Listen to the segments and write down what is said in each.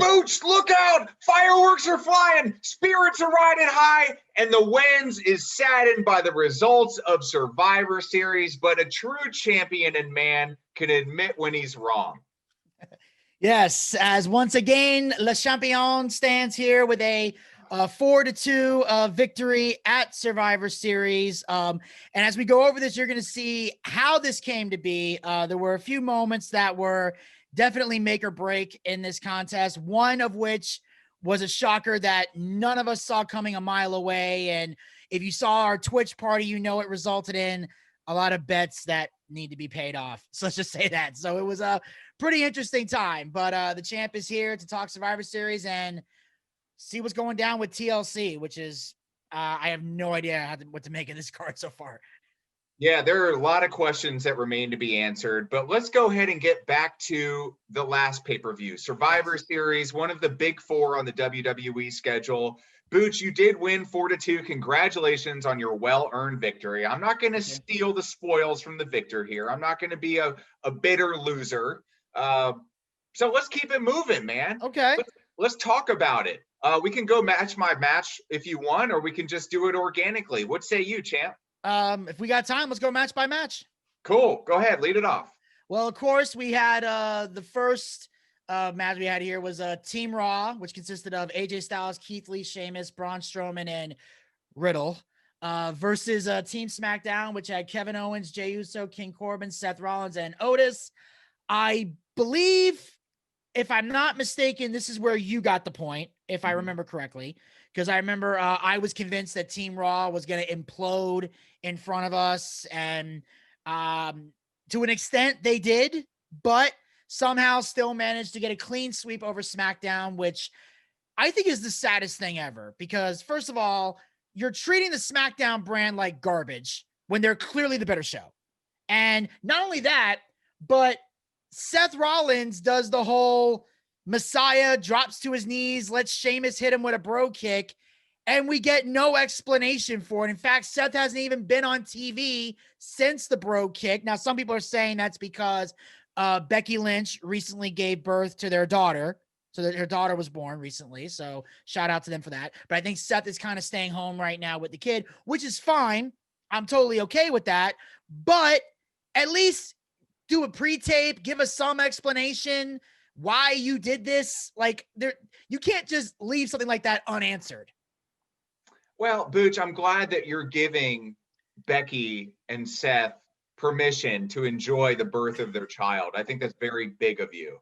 Boots, look out! Fireworks are flying, spirits are riding high, and the wins is saddened by the results of Survivor Series, but a true champion and man can admit when he's wrong. Yes, as once again, Le Champion stands here with a 4-2 victory at Survivor Series. And as we go over this, you're going to see how this came to be. There were a few moments that were definitely make or break in this contest, one of which was a shocker that none of us saw coming a mile away. And if you saw our Twitch party, you know it resulted in a lot of bets that need to be paid off. So let's just say that. So it was a pretty interesting time, but the champ is here to talk Survivor Series and see what's going down with TLC, which is, I have no idea what to make of this card so far. Yeah, there are a lot of questions that remain to be answered, but let's go ahead and get back to the last pay-per-view. Survivor Series, one of the big four on the WWE schedule. Booch, you did win 4-2. Congratulations on your well-earned victory. I'm not going to steal the spoils from the victor here. I'm not going to be a bitter loser. So let's keep it moving, man. Okay. Let's talk about it. We can go match by match if you want, or we can just do it organically. What say you, champ? If we got time, let's go match by match. Cool. Go ahead. Lead it off. Well, of course, we had the first match we had here was Team Raw, which consisted of AJ Styles, Keith Lee, Sheamus, Braun Strowman, and Riddle, versus Team SmackDown, which had Kevin Owens, Jey Uso, King Corbin, Seth Rollins, and Otis. I believe, if I'm not mistaken, this is where you got the point, if I remember correctly, because I remember I was convinced that Team Raw was going to implode in front of us, and to an extent they did, but somehow still managed to get a clean sweep over SmackDown, which I think is the saddest thing ever, because first of all, you're treating the SmackDown brand like garbage when they're clearly the better show. And not only that, but Seth Rollins does the whole Messiah, drops to his knees, lets Sheamus hit him with a bro kick, and we get no explanation for it. In fact, Seth hasn't even been on TV since the bro kick. Now, some people are saying that's because Becky Lynch recently gave birth to their daughter, so that her daughter was born recently. So shout out to them for that. But I think Seth is kind of staying home right now with the kid, which is fine. I'm totally okay with that. But at least do a pre-tape, give us some explanation why you did this. Like, you can't just leave something like that unanswered. Well, Booch, I'm glad that you're giving Becky and Seth permission to enjoy the birth of their child. I think that's very big of you.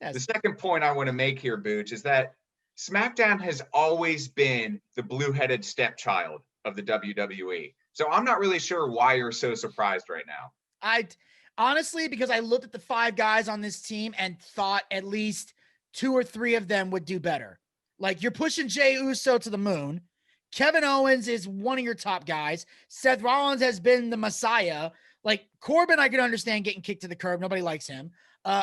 Yes. The second point I want to make here, Booch, is that SmackDown has always been the blue-headed stepchild of the WWE. So I'm not really sure why you're so surprised right now. Honestly, because I looked at the 5 guys on this team and thought at least 2 or 3 of them would do better. Like, you're pushing Jey Uso to the moon. Kevin Owens is one of your top guys. Seth Rollins has been the Messiah. Like, Corbin, I can understand getting kicked to the curb. Nobody likes him.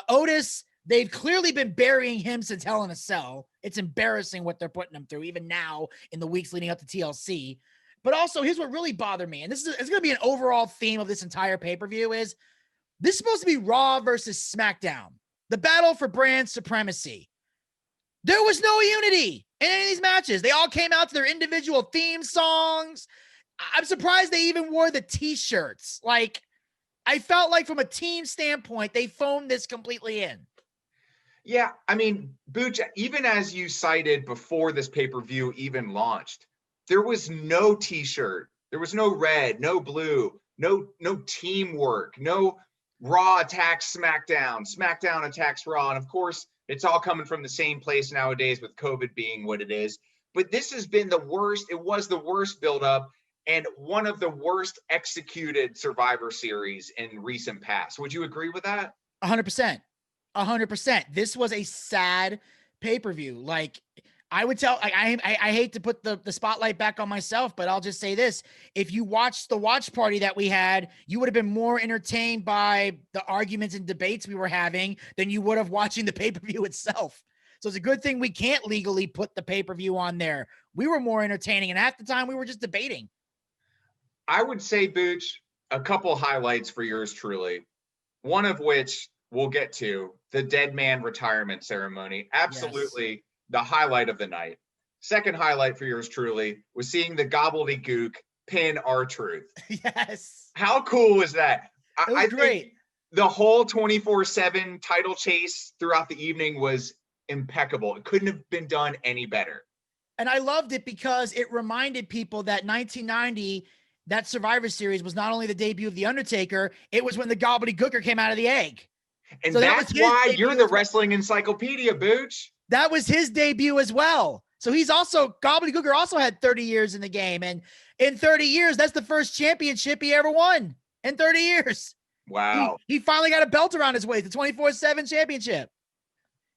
Otis, they've clearly been burying him since Hell in a Cell. It's embarrassing what they're putting him through, even now in the weeks leading up to TLC. But also, here's what really bothered me, and it's going to be an overall theme of this entire pay-per-view, is this is supposed to be Raw versus SmackDown, the battle for brand supremacy. There was no unity in any of these matches. They all came out to their individual theme songs. I'm surprised they even wore the t-shirts. Like, I felt like from a team standpoint, they phoned this completely in. Yeah, I mean, Booch, even as you cited before this pay-per-view even launched, there was no t-shirt. There was no red, no blue, no teamwork, no Raw attacks SmackDown, SmackDown attacks Raw. And of course, it's all coming from the same place nowadays with COVID being what it is. But this has been the worst. It was the worst buildup and one of the worst executed Survivor Series in recent past. Would you agree with that? 100%. 100%. This was a sad pay-per-view. Like, I would tell, I hate to put the spotlight back on myself, but I'll just say this. If you watched the watch party that we had, you would have been more entertained by the arguments and debates we were having than you would have watching the pay-per-view itself. So it's a good thing we can't legally put the pay-per-view on there. We were more entertaining, and half the time we were just debating. I would say, Booch, a couple highlights for yours truly. One of which we'll get to the dead man retirement ceremony. Yes. Absolutely the highlight of the night. Second highlight for yours truly was seeing the gobbledygook pin R-Truth. Yes. How cool was that? It was I think great. the whole 24/7 title chase throughout the evening was impeccable. It couldn't have been done any better. And I loved it because it reminded people that 1990, that Survivor Series was not only the debut of The Undertaker, it was when the gobbledygooker came out of the egg. And So that was that's his why you're debut the as well. wrestling encyclopedia, Booch. That was his debut as well. So he's also, gobbledygooker also had 30 years in the game. And in 30 years, that's the first championship he ever won in 30 years. Wow. He finally got a belt around his waist, the 24/7 championship.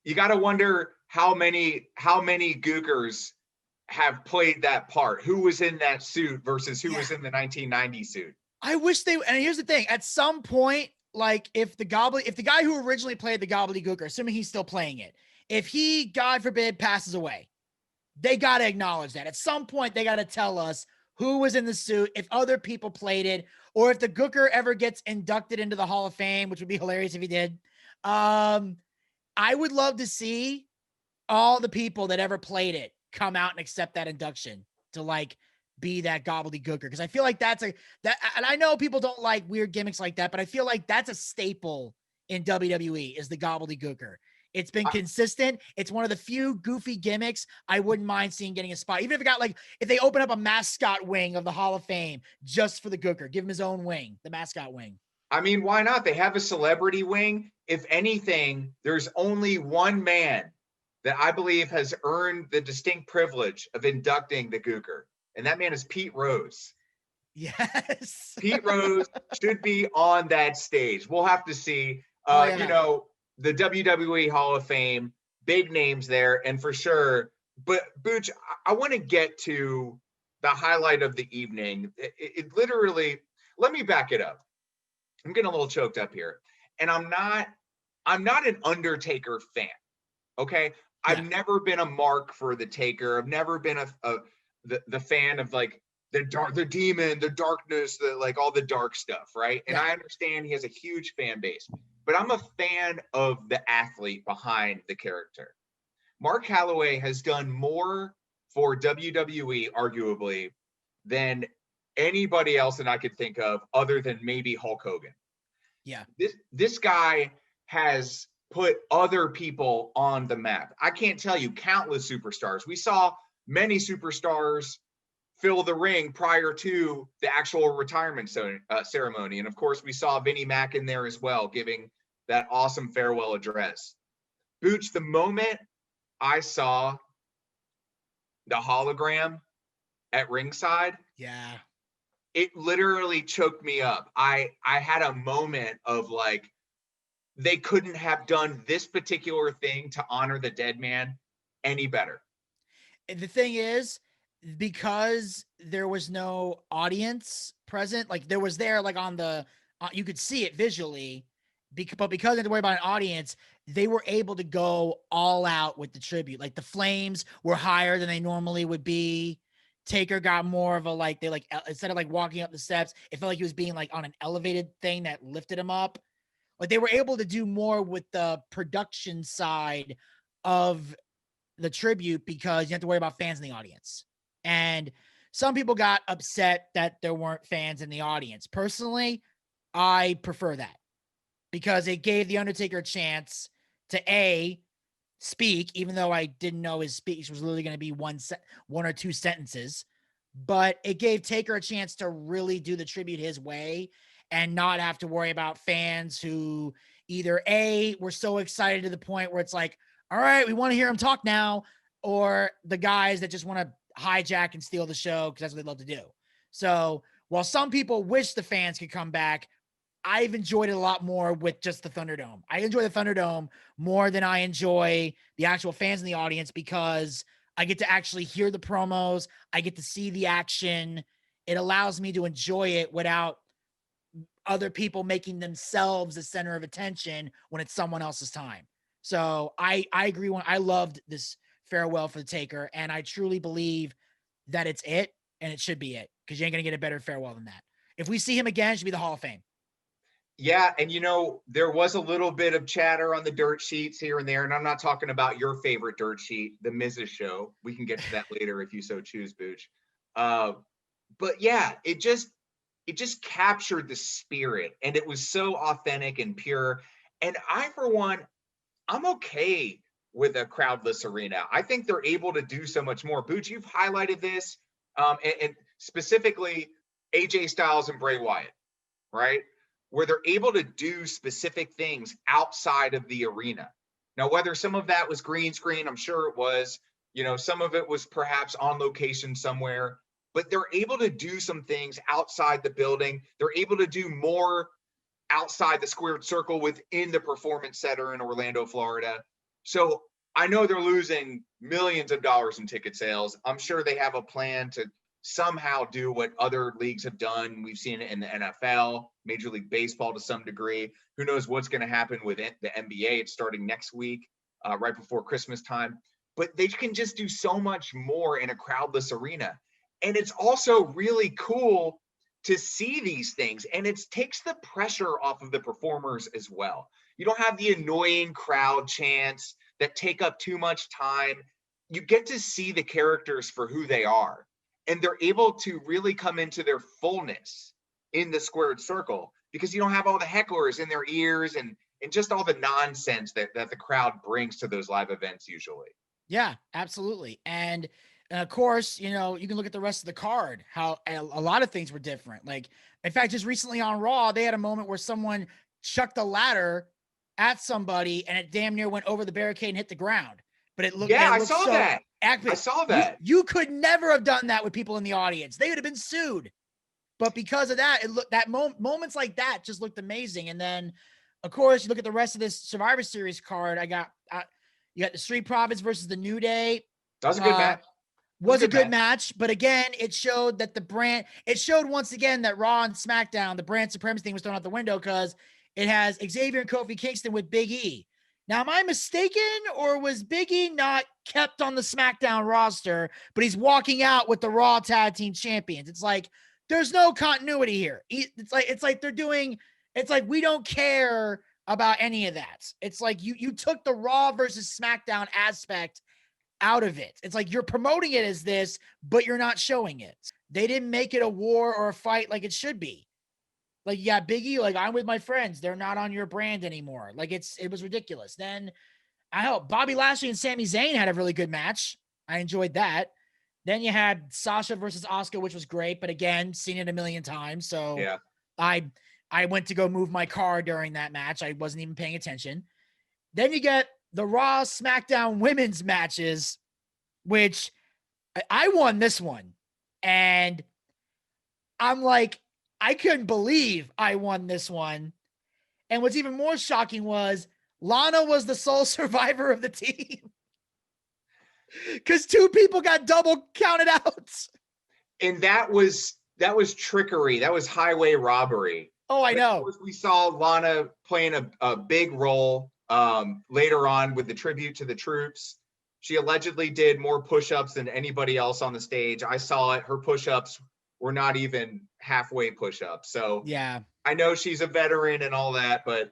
You got to wonder how many gookers have played that part. Who was in that suit versus who was in the 1990 suit? I wish they, and here's the thing, at some point, like if the guy who originally played the gobbledygooker, assuming he's still playing it, if he, God forbid, passes away, they got to acknowledge that. At some point, they got to tell us who was in the suit, if other people played it, or if the Gooker ever gets inducted into the Hall of Fame, which would be hilarious if he did. I would love to see all the people that ever played it come out and accept that induction to like be that gobbledygooker. Because I feel like and I know people don't like weird gimmicks like that, but I feel like that's a staple in WWE is the gobbledygooker. It's been consistent. It's one of the few goofy gimmicks I wouldn't mind seeing getting a spot. Even if it got like, if they open up a mascot wing of the Hall of Fame just for the Gooker, give him his own wing, the mascot wing. I mean, why not? They have a celebrity wing. If anything, there's only one man that I believe has earned the distinct privilege of inducting the Gooker, and that man is Pete Rose. Yes. Pete Rose should be on that stage. We'll have to see. You know, the WWE Hall of Fame, big names there, and for sure. But Booch, I want to get to the highlight of the evening. It literally, let me back it up. I'm getting a little choked up here. And I'm not an Undertaker fan. Okay. I've never been a mark for the Taker. I've never been the fan of like the demon, the darkness, the like all the dark stuff, right? And I understand he has a huge fan base, but I'm a fan of the athlete behind the character. Mark Calloway has done more for WWE, arguably, than anybody else that I could think of, other than maybe Hulk Hogan. Yeah. This guy has put other people on the map. I can't tell you countless superstars. We saw many superstars fill the ring prior to the actual retirement ceremony. And of course, we saw Vinny Mac in there as well, giving that awesome farewell address. Booch, the moment I saw the hologram at ringside, it literally choked me up. I had a moment of like, they couldn't have done this particular thing to honor the dead man any better. The thing is, because there was no audience present, like there was there, like on the, you could see it visually, but because they had to worry about an audience, they were able to go all out with the tribute. Like the flames were higher than they normally would be. Taker got more of a like, they like, instead of like walking up the steps, it felt like he was being like on an elevated thing that lifted him up. Like they were able to do more with the production side of the tribute because you have to worry about fans in the audience. And some people got upset that there weren't fans in the audience. Personally, I prefer that because it gave The Undertaker a chance to speak, even though I didn't know his speech was literally going to be one or two sentences, but it gave Taker a chance to really do the tribute his way and not have to worry about fans who either were so excited to the point where it's like, all right, we want to hear him talk now, or the guys that just want to hijack and steal the show because that's what they love to do. So while some people wish the fans could come back, I've enjoyed it a lot more with just the Thunderdome. I enjoy the Thunderdome more than I enjoy the actual fans in the audience because I get to actually hear the promos. I get to see the action. It allows me to enjoy it without other people making themselves the center of attention when it's someone else's time. So I agree. I loved this farewell for the Taker, and I truly believe that it's it, and it should be it because you ain't gonna get a better farewell than that. If we see him again, it should be the Hall of Fame. Yeah, and there was a little bit of chatter on the dirt sheets here and there, and I'm not talking about your favorite dirt sheet, the Mrs. Show. We can get to that later if you so choose, Booch. Uh, but yeah, it just captured the spirit, and it was so authentic and pure. And I, for one, I'm okay with a crowdless arena. I think they're able to do so much more. Booch, you've highlighted this, and specifically AJ Styles and Bray Wyatt, right? Where they're able to do specific things outside of the arena. Now, whether some of that was green screen, I'm sure it was, some of it was perhaps on location somewhere, but they're able to do some things outside the building. They're able to do more outside the squared circle within the performance center in Orlando, Florida. So I know they're losing millions of dollars in ticket sales. I'm sure they have a plan to somehow do what other leagues have done. We've seen it in the NFL, Major League Baseball to some degree. Who knows what's going to happen with the NBA? It's starting next week, right before Christmas time. But they can just do so much more in a crowdless arena. And it's also really cool to see these things, and it takes the pressure off of the performers as well. You don't have the annoying crowd chants that take up too much time. You get to see the characters for who they are, and they're able to really come into their fullness in the squared circle because you don't have all the hecklers in their ears and just all the nonsense that the crowd brings to those live events usually. Yeah, absolutely. And of course, you can look at the rest of the card, how a lot of things were different. Like, in fact, just recently on Raw, they had a moment where someone chucked a ladder at somebody and it damn near went over the barricade and hit the ground. But it looked, I saw that. I saw that. You could never have done that with people in the audience. They would have been sued. But because of that, moments like that just looked amazing. And then, of course, you look at the rest of this Survivor Series card. You got the Street Profits versus the New Day. That was a good match. Was a good match, but again, it showed that it showed once again that Raw and SmackDown, the brand supremacy thing was thrown out the window because it has Xavier and Kofi Kingston with Big E. Now, am I mistaken, or was Big E not kept on the SmackDown roster, but he's walking out with the Raw Tag Team Champions? It's like, there's no continuity here. It's like we don't care about any of that. It's like you took the Raw versus SmackDown aspect out of it. It's like you're promoting it as this, but you're not showing it. They didn't make it a war or a fight like it should be. Like, yeah, Biggie, like, I'm with my friends. They're not on your brand anymore. Like, it was ridiculous. Then I hope Bobby Lashley and Sami Zayn had a really good match. I enjoyed that. Then you had Sasha versus Asuka, which was great, but again, seen it a million times. So yeah. I went to go move my car during that match. I wasn't even paying attention. Then you get the Raw SmackDown women's matches, which I won this one. And I'm like, I couldn't believe I won this one. And what's even more shocking was Lana was the sole survivor of the team. Because 2 people got double counted out. And that was trickery. That was highway robbery. Oh, I know. We saw Lana playing a big role later on with the tribute to the troops. She allegedly did more push-ups than anybody else on the stage. I saw it. Her push-ups were not even halfway push-ups. So yeah, I know she's a veteran and all that, but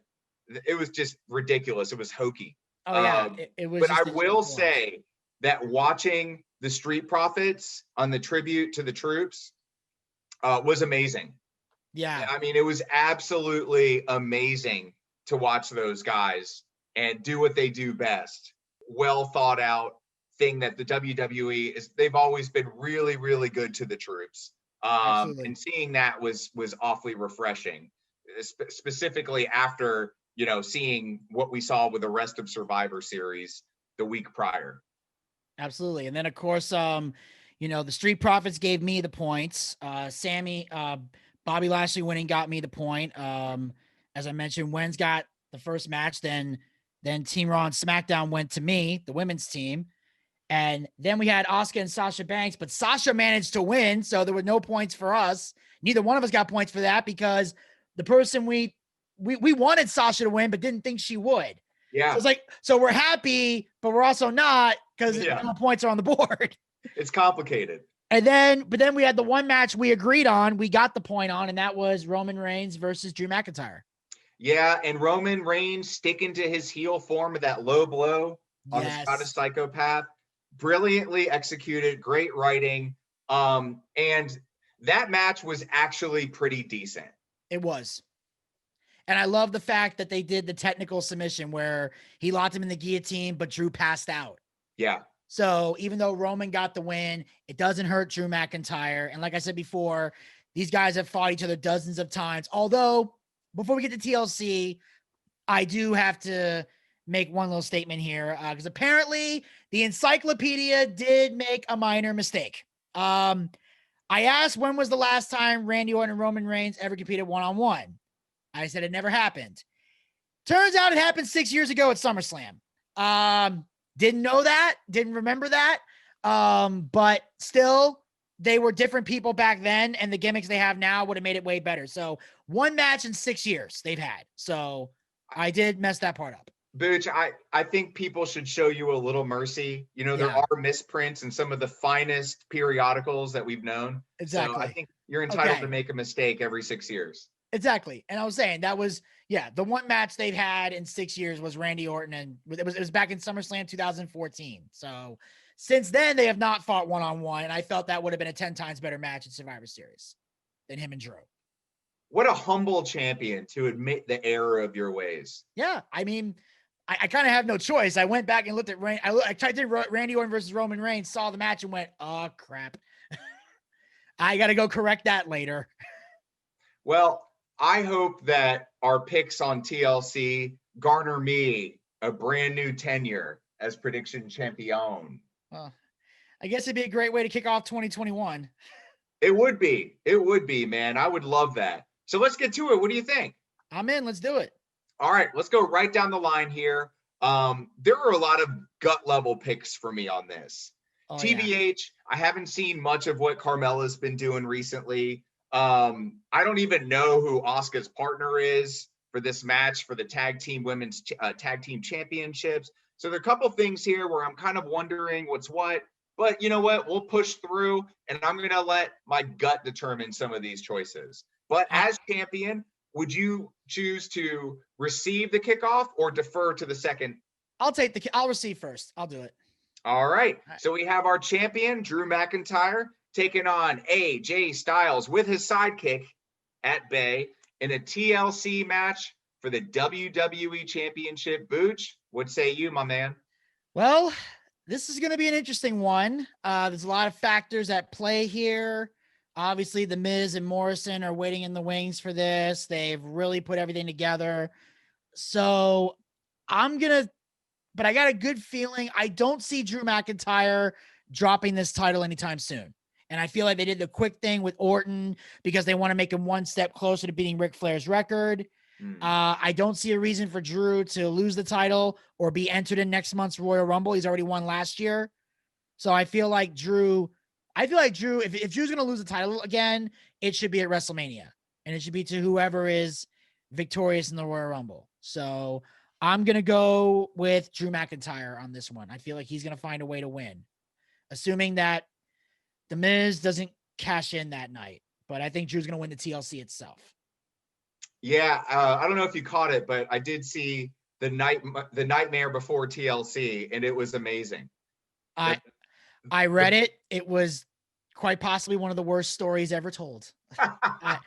it was just ridiculous. It was hokey. Oh yeah, it was. But I will say that watching the Street Profits on the tribute to the troops was amazing. Yeah. I mean, it was absolutely amazing to watch those guys and do what they do best. Well thought out thing that the WWE is. They've always been really, really good to the troops. And seeing that was awfully refreshing, specifically after, seeing what we saw with the rest of Survivor Series the week prior. Absolutely. And then, of course, the Street Profits gave me the points. Bobby Lashley winning got me the point. As I mentioned, Wen's got the first match. Then Team Raw and SmackDown went to me, the women's team. And then we had Asuka and Sasha Banks, but Sasha managed to win, so there were no points for us. Neither one of us got points for that because the person we wanted Sasha to win, but didn't think she would. Yeah. So it's like, so we're happy, but we're also not because no points are on the board. It's complicated. But then we had the one match we agreed on, we got the point on, and that was Roman Reigns versus Drew McIntyre. Yeah, and Roman Reigns sticking to his heel form with that low blow on the Scottish Yes, Psychopath. Brilliantly executed, great writing. And that match was actually pretty decent. it was. And I love the fact that they did the technical submission where he locked him in the guillotine, but Drew passed out. Yeah. So even though Roman got the win, it doesn't hurt Drew McIntyre. And like I said before, these guys have fought each other dozens of times. Although, before we get to TLC, I do have to make one little statement here because apparently the encyclopedia did make a minor mistake. I asked when was the last time Randy Orton and Roman Reigns ever competed one-on-one. I said it never happened. Turns out it happened 6 years ago at SummerSlam. Didn't know that, didn't remember that. But still, they were different people back then, and the gimmicks they have now would have made it way better. So one match in 6 years they've had. So I did mess that part up. Booch, I think people should show you a little mercy. You know, there Yeah. are misprints in some of the finest periodicals that we've known. So I Exactly. think you're entitled Okay. to make a mistake every 6 years. Exactly. And I was saying that was, yeah, the one match they've had in 6 years was Randy Orton, and it was back in SummerSlam 2014. So since then they have not fought one-on-one, and I felt that would have been a 10 times better match in Survivor Series than him and Drew. What a humble champion to admit the error of your ways. Yeah, I mean, I kind of have no choice. I went back and looked at I typed in Randy Orton versus Roman Reigns, saw the match, and went, "Oh crap, I got to go correct that later." Well, I hope that our picks on TLC garner me a brand new tenure as prediction champion. Well, I guess it'd be a great way to kick off 2021. It would be. It would be, man. I would love that. So let's get to it. What do you think? I'm in. Let's do it. All right, let's go right down the line here. There are a lot of gut level picks for me on this. Oh, TBH, yeah. I haven't seen much of what Carmella's been doing recently. I don't even know who Asuka's partner is for this match for the women's tag team championships. So there are a couple things here where I'm kind of wondering what's what. But you know what? We'll push through, and I'm going to let my gut determine some of these choices. But as champion, would you choose to receive the kickoff or defer to the second? I'll receive first. I'll do it. All right. So we have our champion, Drew McIntyre, taking on AJ Styles with his sidekick at bay in a TLC match for the WWE Championship. Booch, what say you, my man? Well, this is going to be an interesting one. There's a lot of factors at play here. Obviously, The Miz and Morrison are waiting in the wings for this. They've really put everything together. So but I got a good feeling. I don't see Drew McIntyre dropping this title anytime soon. And I feel like they did the quick thing with Orton because they want to make him one step closer to beating Ric Flair's record. I don't see a reason for Drew to lose the title or be entered in next month's Royal Rumble. He's already won last year. So I feel like Drew, if Drew's going to lose the title again, it should be at WrestleMania. And it should be to whoever is victorious in the Royal Rumble. So I'm going to go with Drew McIntyre on this one. I feel like he's going to find a way to win, assuming that The Miz doesn't cash in that night. But I think Drew's going to win the TLC itself. Yeah, I don't know if you caught it, but I did see the Nightmare Before TLC, and it was amazing. I read it. It was quite possibly one of the worst stories ever told. I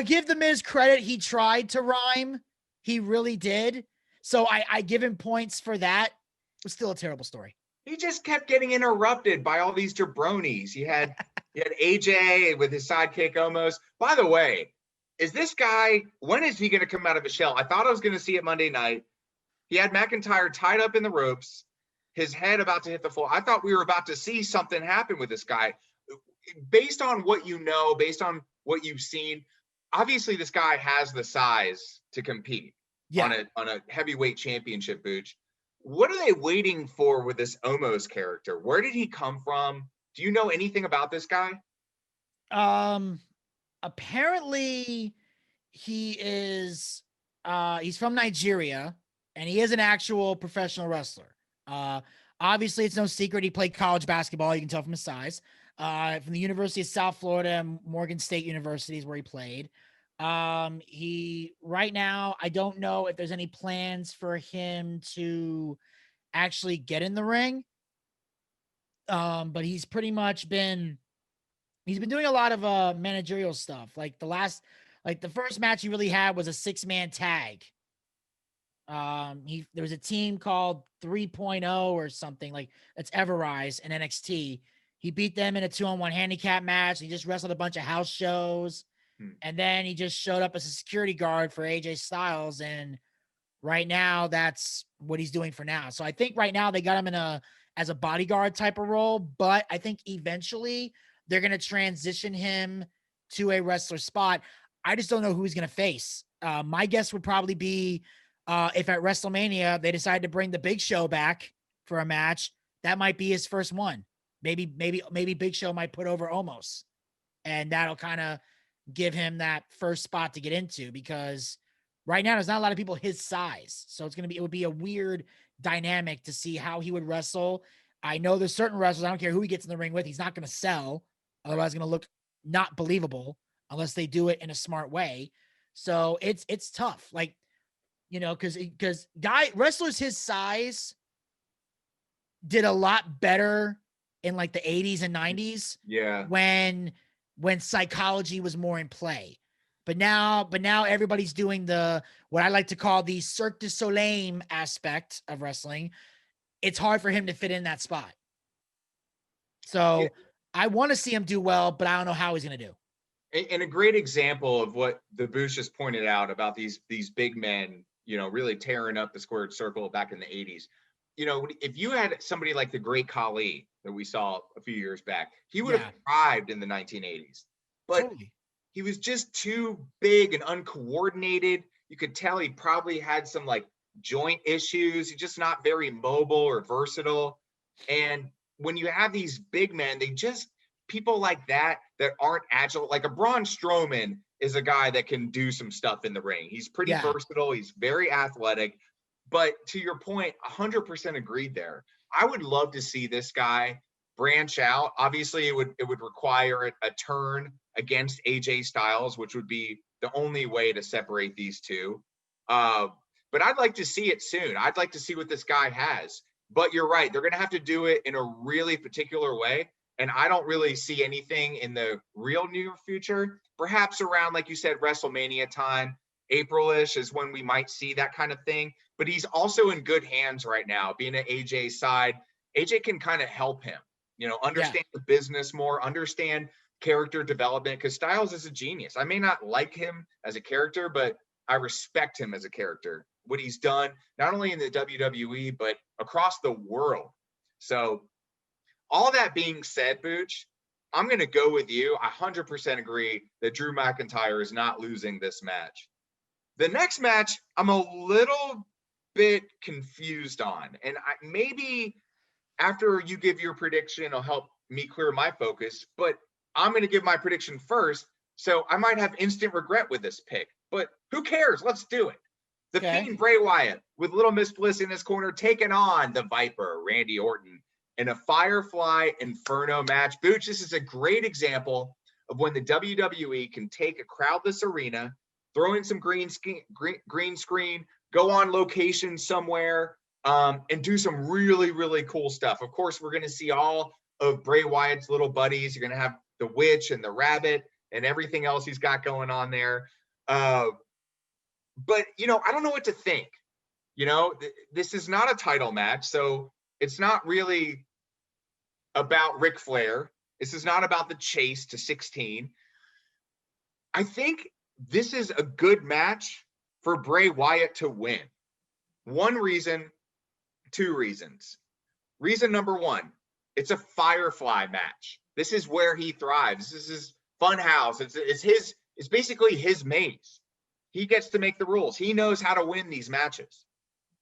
give The Miz credit. He tried to rhyme. He really did. So I give him points for that. It was still a terrible story. He just kept getting interrupted by all these jabronis. You had AJ with his sidekick almost. By the way, is this guy, when is he going to come out of his shell? I thought I was going to see it Monday night. He had McIntyre tied up in the ropes, his head about to hit the floor. I thought we were about to see something happen with this guy. Based on what you know, based on what you've seen, obviously this guy has the size to compete on a heavyweight championship, Booch. What are they waiting for with this Omos character? Where did he come from? Do you know anything about this guy? Apparently he is he's from Nigeria and he is an actual professional wrestler. Obviously it's no secret he played college basketball, you can tell from his size. From the University of South Florida and Morgan State University is where he played. He right now, I don't know if there's any plans for him to actually get in the ring. But he's pretty much been he's been doing a lot of managerial stuff. Like the first match he really had was a 6-man tag. There was a team called 3.0 or something like that's Everrise in NXT. He beat them in a 2-on-1 handicap match. He just wrestled a bunch of house shows, Hmm. and then he just showed up as a security guard for AJ Styles. And right now, that's what he's doing for now. So I think right now they got him as a bodyguard type of role, but I think eventually they're gonna transition him to a wrestler spot. I just don't know who he's gonna face. My guess would probably be if at WrestleMania they decide to bring the Big Show back for a match, that might be his first one. Maybe Big Show might put over Omos, and that'll kind of give him that first spot to get into, because right now there's not a lot of people his size. So it would be a weird dynamic to see how he would wrestle. I know there's certain wrestlers, I don't care who he gets in the ring with, he's not going to sell. Otherwise, it's going to look not believable unless they do it in a smart way. So it's tough. Like, because wrestlers his size did a lot better in like the 80s and 90s Yeah. when psychology was more in play. But now everybody's doing what I like to call the Cirque du Soleil aspect of wrestling. It's hard for him to fit in that spot. Yeah. So I want to see him do well, but I don't know how he's going to do. And a great example of what the Bush just pointed out about these big men, really tearing up the squared circle back in the 80s. If you had somebody like the Great Khali that we saw a few years back, he would have thrived in the 1980s. But Totally. he was just too big and uncoordinated. You could tell he probably had some like joint issues. He's just not very mobile or versatile. And when you have these big men, people like that aren't agile. Like a Braun Strowman is a guy that can do some stuff in the ring. He's pretty versatile. He's very athletic. But to your point, 100% agreed there. I would love to see this guy branch out. Obviously, it would require a turn against AJ Styles, which would be the only way to separate these two. But I'd like to see it soon. I'd like to see what this guy has. But you're right. They're going to have to do it in a really particular way. And I don't really see anything in the real near future. Perhaps around, like you said, WrestleMania time, April-ish is when we might see that kind of thing. But he's also in good hands right now, being at AJ's side. AJ can kind of help him, understand the business more, understand character development, because Styles is a genius. I may not like him as a character, but I respect him as a character. What he's done, not only in the WWE, but across the world. So all that being said, Booch, I'm going to go with you. I 100% agree that Drew McIntyre is not losing this match. The next match, I'm a little bit confused on. And maybe after you give your prediction, it'll help me clear my focus. But I'm going to give my prediction first. So I might have instant regret with this pick. But who cares? Let's do it. The Fiend Bray Wyatt with Little Miss Bliss in his corner, taking on the Viper, Randy Orton, in a Firefly Inferno match. Booch, this is a great example of when the WWE can take a crowdless arena, throw in some green screen, go on location somewhere, and do some really, really cool stuff. Of course, we're going to see all of Bray Wyatt's little buddies. You're going to have the witch and the rabbit and everything else he's got going on there. But, I don't know what to think. This is not a title match, so it's not really about Ric Flair. This is not about the chase to 16. I think this is a good match for Bray Wyatt to win. One reason, two reasons. Reason number one, it's a Firefly match. This is where he thrives. This is his fun house. It's basically his maze. He gets to make the rules. He knows how to win these matches.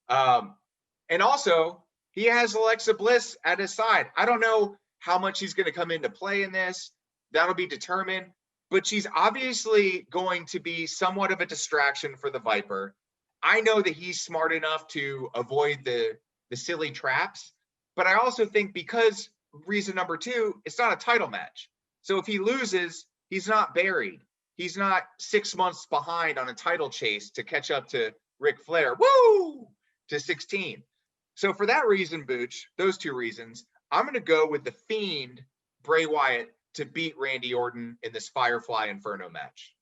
And also, he has Alexa Bliss at his side. I don't know how much he's going to come into play in this. That'll be determined. But she's obviously going to be somewhat of a distraction for the Viper. I know that he's smart enough to avoid the silly traps. But I also think, because reason number two, it's not a title match. So if he loses, he's not buried. he's not 6 months behind on a title chase to catch up to Ric Flair. Woo! To 16. So for that reason, Booch, those two reasons, I'm going to go with the Fiend, Bray Wyatt, to beat Randy Orton in this Firefly Inferno match.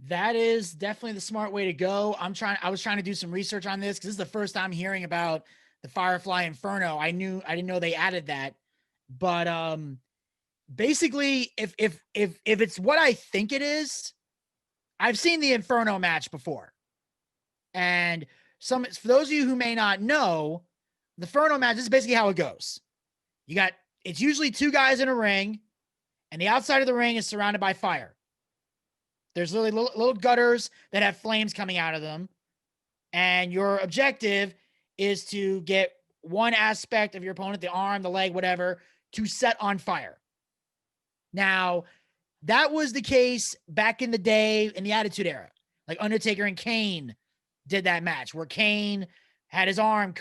That is definitely the smart way to go. I was trying to do some research on this because this is the first time hearing about the Firefly Inferno. I didn't know they added that, but basically, if it's what I think it is, I've seen the Inferno match before, and for those of you who may not know, the Inferno match, this is basically how it goes. It's usually two guys in a ring, and the outside of the ring is surrounded by fire. There's literally little gutters that have flames coming out of them. And your objective is to get one aspect of your opponent, the arm, the leg, whatever, to set on fire. Now, that was the case back in the day in the Attitude Era. Like Undertaker and Kane did that match where Kane had his arm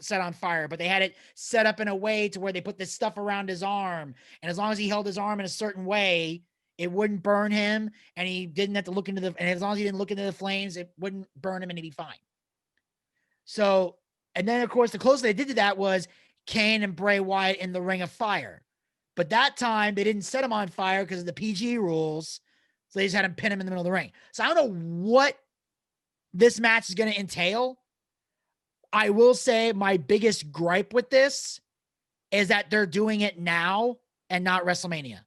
set on fire, but they had it set up in a way to where they put this stuff around his arm. And as long as he held his arm in a certain way, it wouldn't burn him, and he didn't have to look into and as long as he didn't look into the flames, it wouldn't burn him and he'd be fine. So, and then of course, the closest they did to that was Kane and Bray Wyatt in the Ring of Fire. But that time they didn't set him on fire because of the PG rules. So they just had him pin him in the middle of the ring. So I don't know what this match is going to entail. I will say my biggest gripe with this is that they're doing it now and not WrestleMania.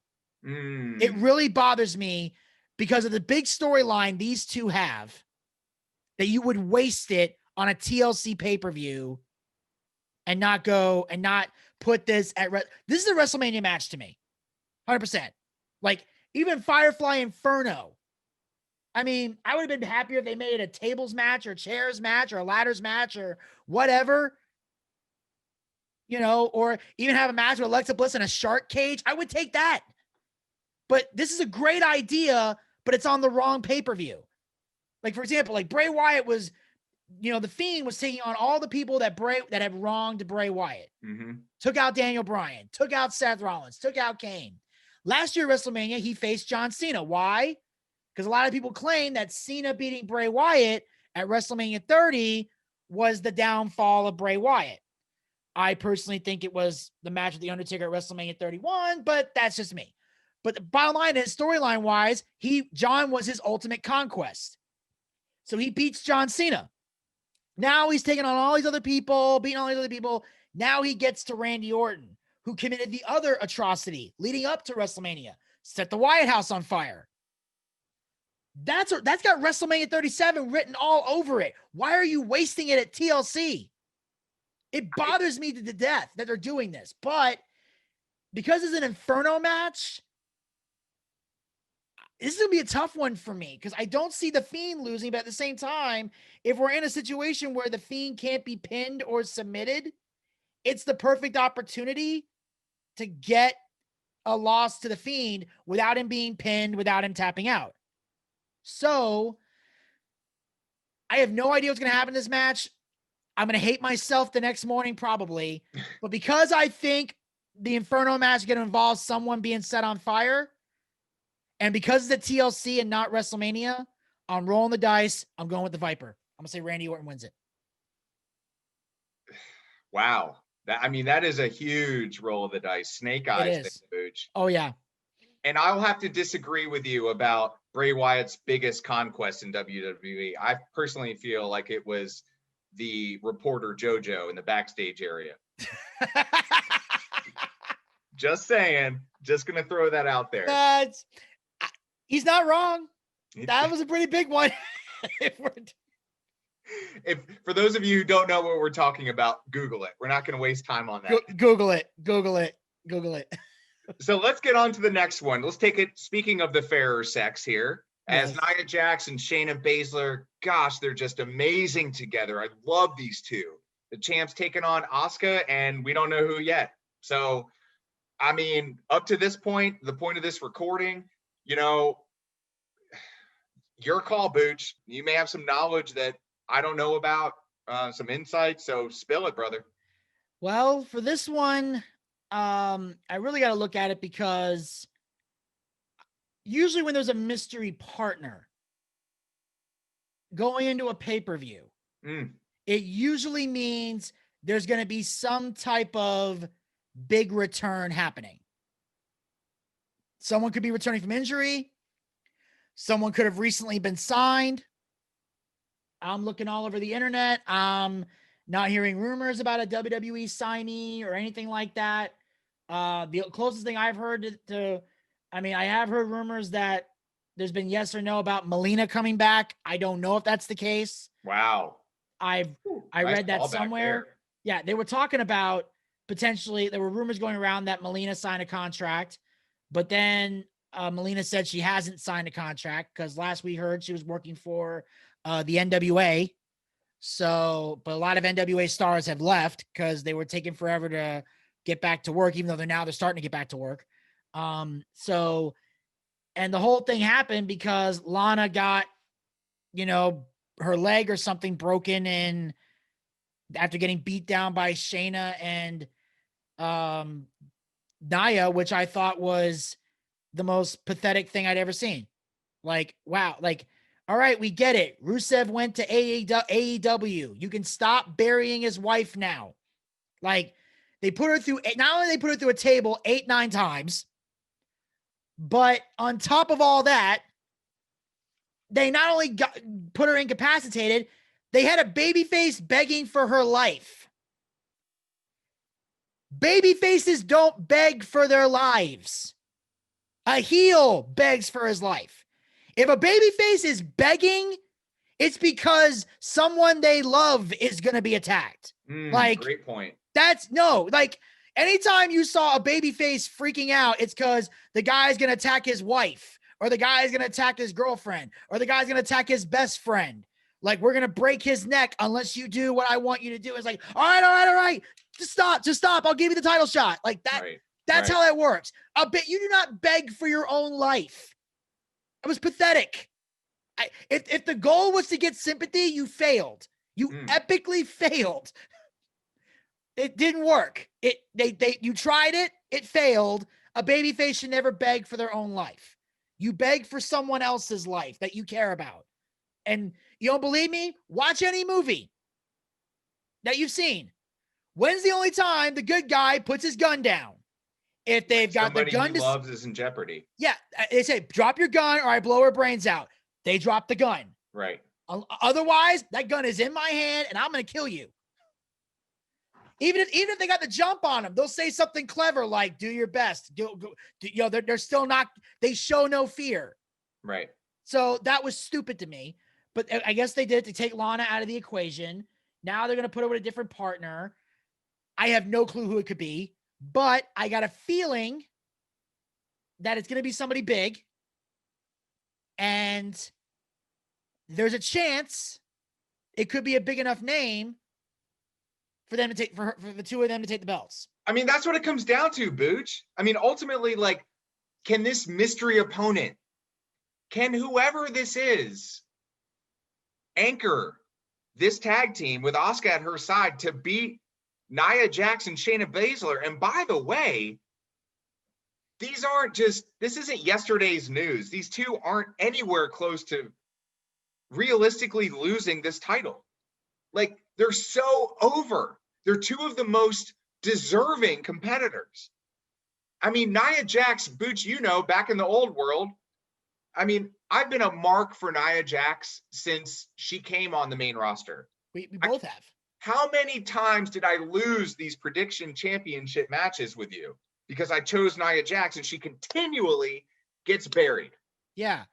It really bothers me because of the big storyline these two have, that you would waste it on a TLC pay-per-view and not put this this is a WrestleMania match to me. 100%. Like even Firefly Inferno. I mean, I would have been happier if they made a tables match or chairs match or a ladders match or whatever. Or even have a match with Alexa Bliss in a shark cage. I would take that. But this is a great idea, but it's on the wrong pay-per-view. Like, for example, like Bray Wyatt was, the Fiend was taking on all the people that have wronged Bray Wyatt. Mm-hmm. Took out Daniel Bryan, took out Seth Rollins, took out Kane. Last year, WrestleMania, he faced John Cena. Why? Because a lot of people claim that Cena beating Bray Wyatt at WrestleMania 30 was the downfall of Bray Wyatt. I personally think it was the match with The Undertaker at WrestleMania 31, but that's just me. But the bottom line is, storyline wise, John was his ultimate conquest. So he beats John Cena. Now he's taking on all these other people, beating all these other people. Now he gets to Randy Orton, who committed the other atrocity leading up to WrestleMania, set the Wyatt House on fire. That's got WrestleMania 37 written all over it. Why are you wasting it at TLC? It bothers me to the death that they're doing this, but because it's an Inferno match, this is going to be a tough one for me because I don't see the Fiend losing, but at the same time, if we're in a situation where the Fiend can't be pinned or submitted, it's the perfect opportunity to get a loss to the Fiend without him being pinned, without him tapping out. So I have no idea what's going to happen in this match. I'm going to hate myself the next morning probably, but because I think the Inferno match is going to involve someone being set on fire, and because it's the TLC and not WrestleMania, I'm rolling the dice. I'm going with the Viper. I'm going to say Randy Orton wins it. Wow. That is a huge roll of the dice. Snake eyes. It is. Oh, yeah. And I'll have to disagree with you about Bray Wyatt's biggest conquest in WWE. I personally feel like it was the reporter JoJo in the backstage area. Just saying. Just going to throw that out there. He's not wrong. That was a pretty big one. If for those of you who don't know what we're talking about, Google it. We're not going to waste time on that. Google it. So let's get on to the next one. Let's take it. Speaking of the fairer sex here, as Nia Jax and Shayna Baszler, gosh, they're just amazing together. I love these two. The champ's taking on Asuka, and we don't know who yet. So, up to this point, the point of this recording, your call, Booch. You may have some knowledge that I don't know about, some insight. So spill it, brother. Well, for this one, I really got to look at it because usually when there's a mystery partner going into a pay-per-view, it usually means there's going to be some type of big return happening. Someone could be returning from injury. Someone could have recently been signed. I'm looking all over the internet. I'm not hearing rumors about a WWE signee or anything like that. The closest thing I've heard I have heard rumors that there's been yes or no about Melina coming back. I don't know if that's the case. Wow. I nice read that somewhere. Yeah, they were talking about potentially, there were rumors going around that Melina signed a contract, but then Melina said she hasn't signed a contract because last we heard she was working for the NWA. So, but a lot of NWA stars have left because they were taking forever to get back to work, even though they're starting to get back to work. So, and the whole thing happened because Lana got, her leg or something broken in after getting beat down by Shayna and Nia, which I thought was the most pathetic thing I'd ever seen. Like, wow, like, all right, we get it. Rusev went to AEW. You can stop burying his wife now. Like, they put her through, not only they put her through a table 8-9 times, but on top of all that, they not only put her incapacitated, they had a babyface begging for her life. Babyfaces don't beg for their lives. A heel begs for his life. If a babyface is begging, it's because someone they love is going to be attacked. Great point. Anytime you saw a babyface freaking out, it's because the guy's going to attack his wife, or the guy's going to attack his girlfriend, or the guy's going to attack his best friend. Like, we're going to break his neck unless you do what I want you to do. It's like, all right. Just stop. I'll give you the title shot. Like that. Right. That's how that works. You do not beg for your own life. It was pathetic. If the goal was to get sympathy, you failed. You epically failed. It didn't work. You tried it. It failed. A babyface should never beg for their own life. You beg for someone else's life that you care about. And you don't believe me? Watch any movie that you've seen. When's the only time the good guy puts his gun down? If they've got their gun, he loves is in jeopardy. Yeah, they say drop your gun or I blow her brains out. They drop the gun. Right. Otherwise, that gun is in my hand and I'm going to kill you. Even if they got the jump on them, they'll say something clever like "Do your best." They're still not. They show no fear. Right. So that was stupid to me. But I guess they did it to take Lana out of the equation. Now they're going to put her with a different partner. I have no clue who it could be, but I got a feeling that it's going to be somebody big. And there's a chance it could be a big enough name for them to take, for the two of them to take the belts. I mean, that's what it comes down to, Booch. I mean, ultimately, like, can this mystery opponent, can whoever this is, anchor this tag team with Asuka at her side to beat Nia Jax and Shayna Baszler? And by the way, this isn't yesterday's news. These two aren't anywhere close to realistically losing this title. Like, they're so over. They're two of the most deserving competitors. I mean, Nia Jax, Booch, back in the old world, I mean, I've been a mark for Nia Jax since she came on the main roster. We both have. How many times did I lose these prediction championship matches with you? Because I chose Nia Jax and she continually gets buried. Yeah.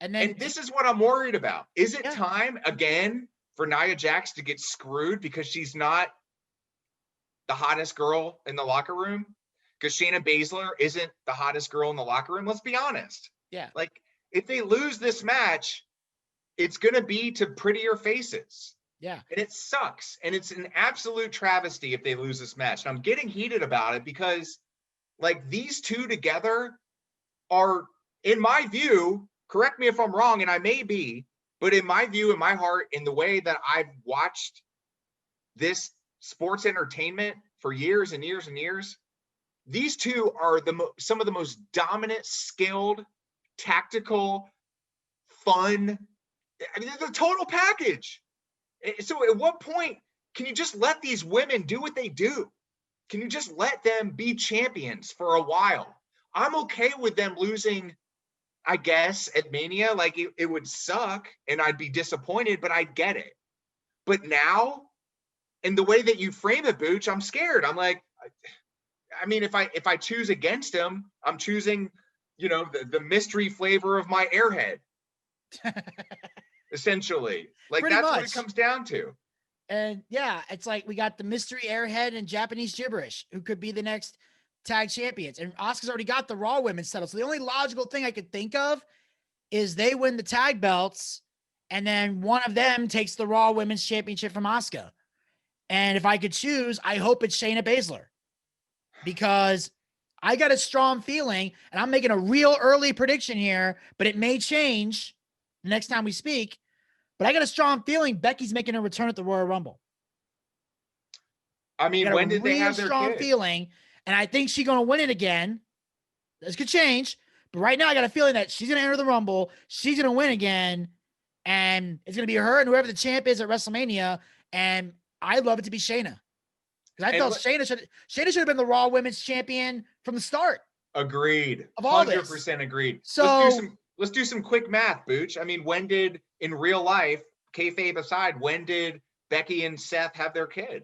And this is what I'm worried about. Is it time again for Nia Jax to get screwed because she's not the hottest girl in the locker room? Because Shayna Baszler isn't the hottest girl in the locker room? Let's be honest. Yeah. Like, if they lose this match, it's going to be to prettier faces. Yeah. And it sucks. And it's an absolute travesty if they lose this match. And I'm getting heated about it because, like, these two together are, in my view, correct me if I'm wrong, and I may be, but in my view, in my heart, in the way that I've watched this sports entertainment for years and years and years, these two are some of the most dominant, skilled tactical, fun. I mean, the total package. So at what point can you just let these women do what they do? Can you just let them be champions for a while? I'm okay with them losing, I guess, at Mania. Like it would suck and I'd be disappointed, but I get it. But now, in the way that you frame it, Booch, I'm scared. I'm like, I mean, if I choose against him, I'm choosing, the mystery flavor of my airhead. Essentially. Like Pretty that's much what it comes down to. And yeah, it's like we got the mystery airhead and Japanese gibberish who could be the next tag champions. And Asuka's already got the Raw women settled. So the only logical thing I could think of is they win the tag belts and then one of them takes the Raw Women's Championship from Asuka. And if I could choose, I hope it's Shayna Baszler because I got a strong feeling, and I'm making a real early prediction here, but it may change the next time we speak. But I got a strong feeling Becky's making a return at the Royal Rumble. I mean, when did they have their strong kid? Feeling, and I think she's going to win it again. This could change, but right now I got a feeling that she's going to enter the Rumble. She's going to win again, and it's going to be her and whoever the champ is at WrestleMania. And I'd love it to be Shayna because I felt Shayna should have been the Raw Women's Champion from the start. Agreed. Of all 100% agreed. So let's do some quick math, Booch. I mean, when did, in real life, kayfabe aside, when did Becky and Seth have their kid?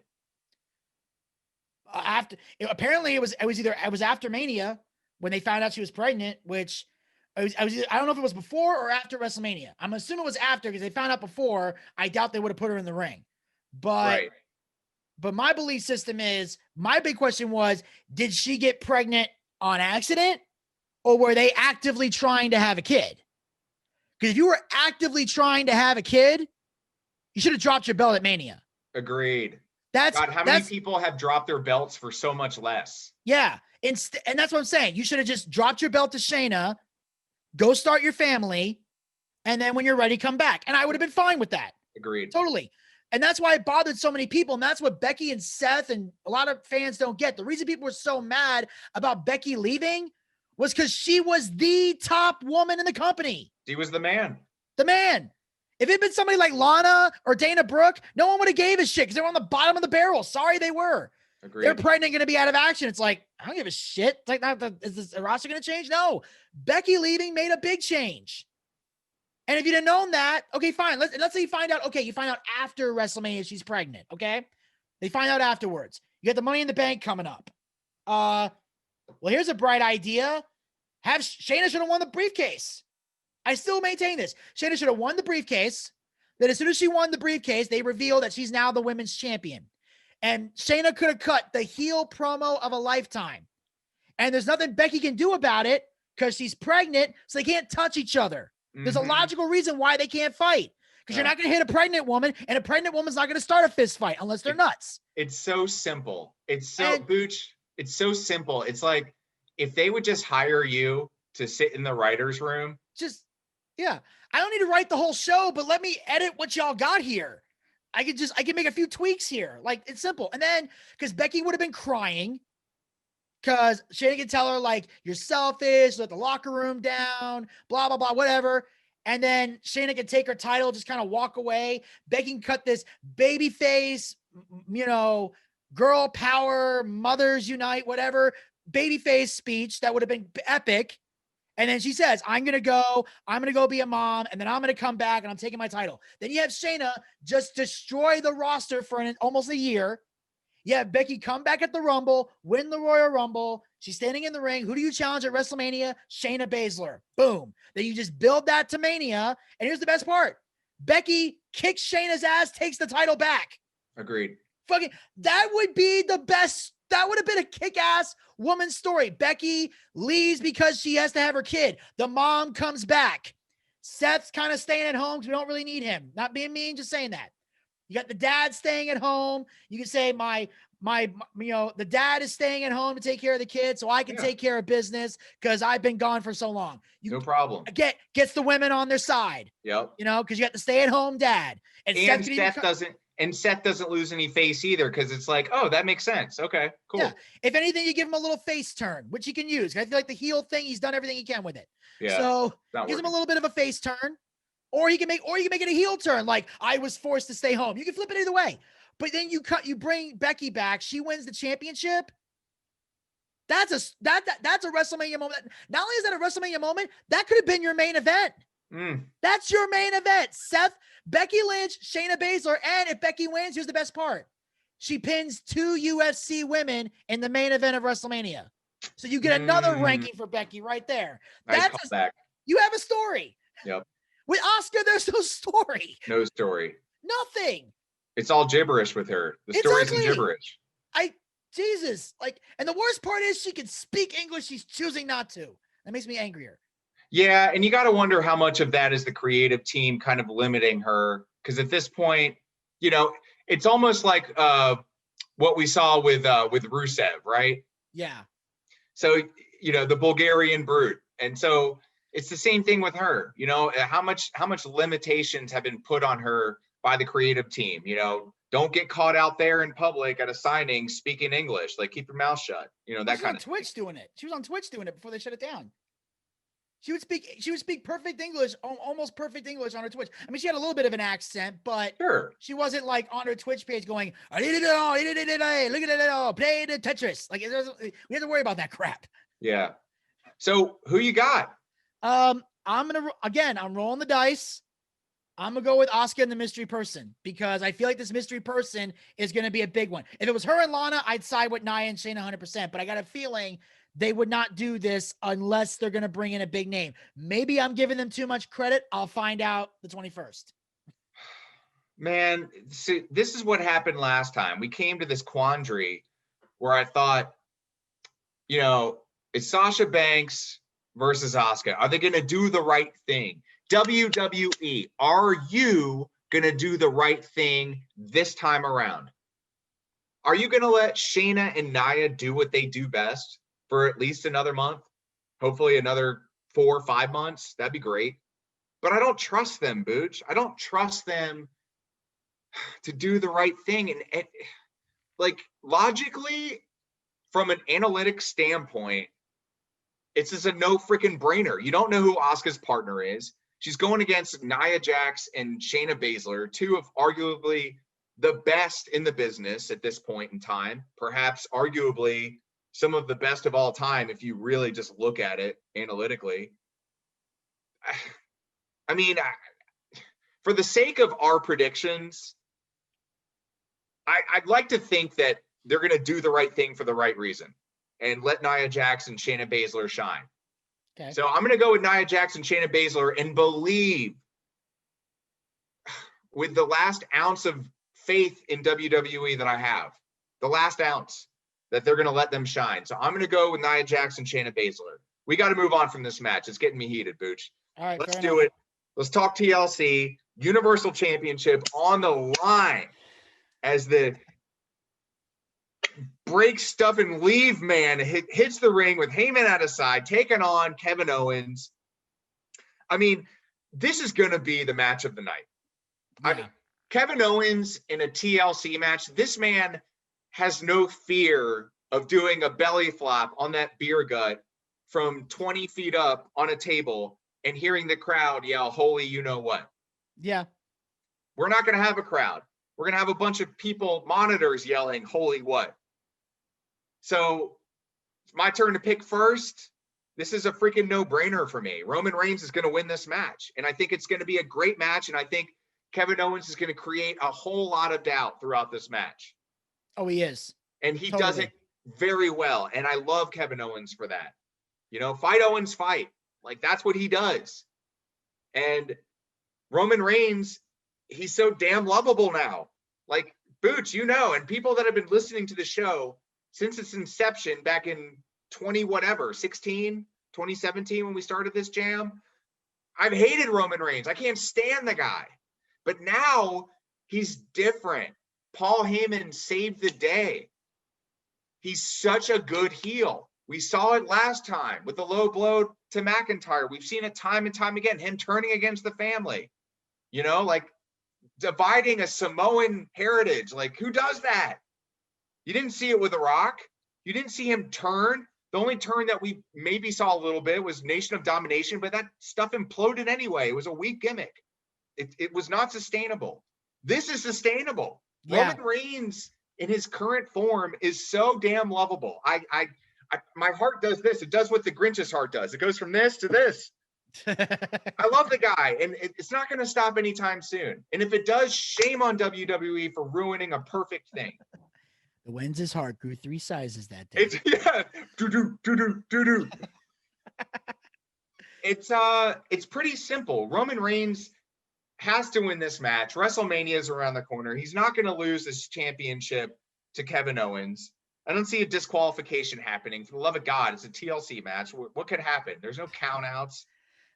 Apparently it was after Mania when they found out she was pregnant, which I don't know if it was before or after WrestleMania. I'm assuming it was after because they found out before. I doubt they would have put her in the ring. But my belief system is, my big question was, did she get pregnant on accident or were they actively trying to have a kid? Because if you were actively trying to have a kid, you should have dropped your belt at Mania. Agreed. God, how many people have dropped their belts for so much less? Yeah. And that's what I'm saying. You should have just dropped your belt to Shayna, go start your family, and then when you're ready, come back. And I would have been fine with that. Agreed. Totally. And that's why it bothered so many people. And that's what Becky and Seth and a lot of fans don't get. The reason people were so mad about Becky leaving was because she was the top woman in the company. She was the man. The man. If it had been somebody like Lana or Dana Brooke, no one would have gave a shit because they were on the bottom of the barrel. Sorry, they were. Agreed. They're pregnant, going to be out of action. It's like, I don't give a shit. It's like, is this roster going to change? No. Becky leaving made a big change. And if you'd have known that, okay, fine. Let's say you find out, okay, you find out after WrestleMania she's pregnant, okay? They find out afterwards. You got the Money in the Bank coming up. Well, here's a bright idea. Shayna should have won the briefcase. I still maintain this. Shayna should have won the briefcase. Then as soon as she won the briefcase, they reveal that she's now the women's champion. And Shayna could have cut the heel promo of a lifetime. And there's nothing Becky can do about it because she's pregnant, so they can't touch each other. There's a logical reason why they can't fight. Because you're not going to hit a pregnant woman, and a pregnant woman's not going to start a fist fight unless they're nuts. It's so simple. Booch, it's so simple. It's like, if they would just hire you to sit in the writer's room. I don't need to write the whole show, but let me edit what y'all got here. I can make a few tweaks here. Like, it's simple. And then, because Becky would have been crying, because Shayna can tell her, like, you're selfish, let the locker room down, blah, blah, blah, whatever. And then Shayna can take her title, just kind of walk away. Becky can cut this baby face, girl power, mothers unite, whatever, baby face speech that would have been epic. And then she says, I'm going to go be a mom, and then I'm going to come back, and I'm taking my title. Then you have Shayna just destroy the roster for almost a year. You have Becky come back at the Rumble, win the Royal Rumble. She's standing in the ring. Who do you challenge at WrestleMania? Shayna Baszler. Boom. Then you just build that to Mania. And here's the best part. Becky kicks Shayna's ass, takes the title back. Agreed. That would be the best. That would have been a kick-ass woman's story. Becky leaves because she has to have her kid. The mom comes back. Seth's kind of staying at home because we don't really need him. Not being mean, just saying that. You got the dad staying at home. You can say the dad is staying at home to take care of the kids so I can take care of business because I've been gone for so long. No problem. Gets the women on their side. Yep. Because you got the stay-at-home dad. And Seth And Seth doesn't lose any face either because it's like, oh, that makes sense. Okay, cool. Yeah. If anything, you give him a little face turn, which he can use. I feel like the heel thing, he's done everything he can with it. Yeah, So gives him a little bit of a face turn, or you can make it a heel turn. Like, I was forced to stay home. You can flip it either way. But then you bring Becky back. She wins the championship. That's a WrestleMania moment. Not only is that a WrestleMania moment, that could have been your main event. That's your main event. Seth, Becky Lynch, Shayna Baszler, and if Becky wins, here's the best part. She pins 2 UFC women in the main event of WrestleMania. So you get another ranking for Becky right there. You have a story. Yep. With Asuka, there's no story. No story. Nothing. It's all gibberish with her. The story's in gibberish. Jesus. And the worst part is she can speak English. She's choosing not to. That makes me angrier. Yeah, and you got to wonder how much of that is the creative team kind of limiting her. Because at this point, it's almost like what we saw with Rusev, right? Yeah. So, the Bulgarian brute. And so it's the same thing with her. How much limitations have been put on her by the creative team? Don't get caught out there in public at a signing speaking English. Like, keep your mouth shut. That kind of Twitch doing it. She was on Twitch doing it before they shut it down. She would speak perfect English, almost perfect English on her Twitch. I mean, she had a little bit of an accent, but sure. She wasn't like on her Twitch page going, look at it all, play the Tetris. Like, we have to worry about that crap. Yeah. So who you got? I'm rolling the dice. I'm going to go with Asuka and the mystery person because I feel like this mystery person is going to be a big one. If it was her and Lana, I'd side with Nia and Shayna 100%, but I got a feeling they would not do this unless they're going to bring in a big name. Maybe I'm giving them too much credit. I'll find out the 21st. Man, see, this is what happened last time. We came to this quandary where I thought, it's Sasha Banks versus Asuka. Are they going to do the right thing? WWE, are you going to do the right thing this time around? Are you going to let Shayna and Nia do what they do best for at least another month? Hopefully another 4 or 5 months. That'd be great. But I don't trust them, Bucci. I don't trust them to do the right thing. And like, logically, from an analytic standpoint, it's just a no freaking brainer. You don't know who Asuka's partner is. She's going against Nia Jax and Shayna Baszler, 2 of arguably the best in the business at this point in time, perhaps arguably some of the best of all time if you really just look at it analytically. I mean, for the sake of our predictions, I'd like to think that they're going to do the right thing for the right reason and let Nia Jax and Shayna Baszler shine. Okay. So I'm going to go with Nia Jax and Shayna Baszler and believe with the last ounce of faith in WWE that I have, the last ounce, that they're going to let them shine. So I'm going to go with Nia Jax and Shayna Baszler. We got to move on from this match. It's getting me heated, Bucci. All right, let's do it. Let's talk TLC, Universal Championship on the line as the break stuff and leave man hits the ring with Heyman at his side, taking on Kevin Owens. I mean, this is going to be the match of the night. Yeah. I mean, Kevin Owens in a TLC match, this man has no fear of doing a belly flop on that beer gut from 20 feet up on a table and hearing the crowd yell, holy you know what. Yeah. We're not going to have a crowd. We're going to have a bunch of people, monitors yelling, holy what. So it's my turn to pick first. This is a freaking no-brainer for me. Roman Reigns is going to win this match. And I think it's going to be a great match. And I think Kevin Owens is going to create a whole lot of doubt throughout this match. Oh, he is. And he does it very well. And I love Kevin Owens for that. Fight Owens, fight. Like, that's what he does. And Roman Reigns, he's so damn lovable now. Like, Booch, and people that have been listening to the show since its inception back in 2017 when we started this jam, I've hated Roman Reigns. I can't stand the guy. But now he's different. Paul Heyman saved the day. He's such a good heel. We saw it last time with the low blow to McIntyre. We've seen it time and time again, him turning against the family. Like, dividing a Samoan heritage. Like, who does that? You didn't see it with The Rock. You didn't see him turn. The only turn that we maybe saw a little bit was Nation of Domination, but that stuff imploded anyway. It was a weak gimmick. It was not sustainable. This is sustainable. Yeah. Roman Reigns in his current form is so damn lovable. My heart does this. It does what the Grinch's heart does. It goes from this to this. I love the guy, and it's not going to stop anytime soon. And if it does, shame on WWE for ruining a perfect thing. The Wenz's heart grew 3 sizes that day. It's pretty simple. Roman Reigns has to win this match. WrestleMania is around the corner. He's not going to lose this championship to Kevin Owens. I don't see a disqualification happening. For the love of God, it's a TLC match. What could happen? There's no countouts.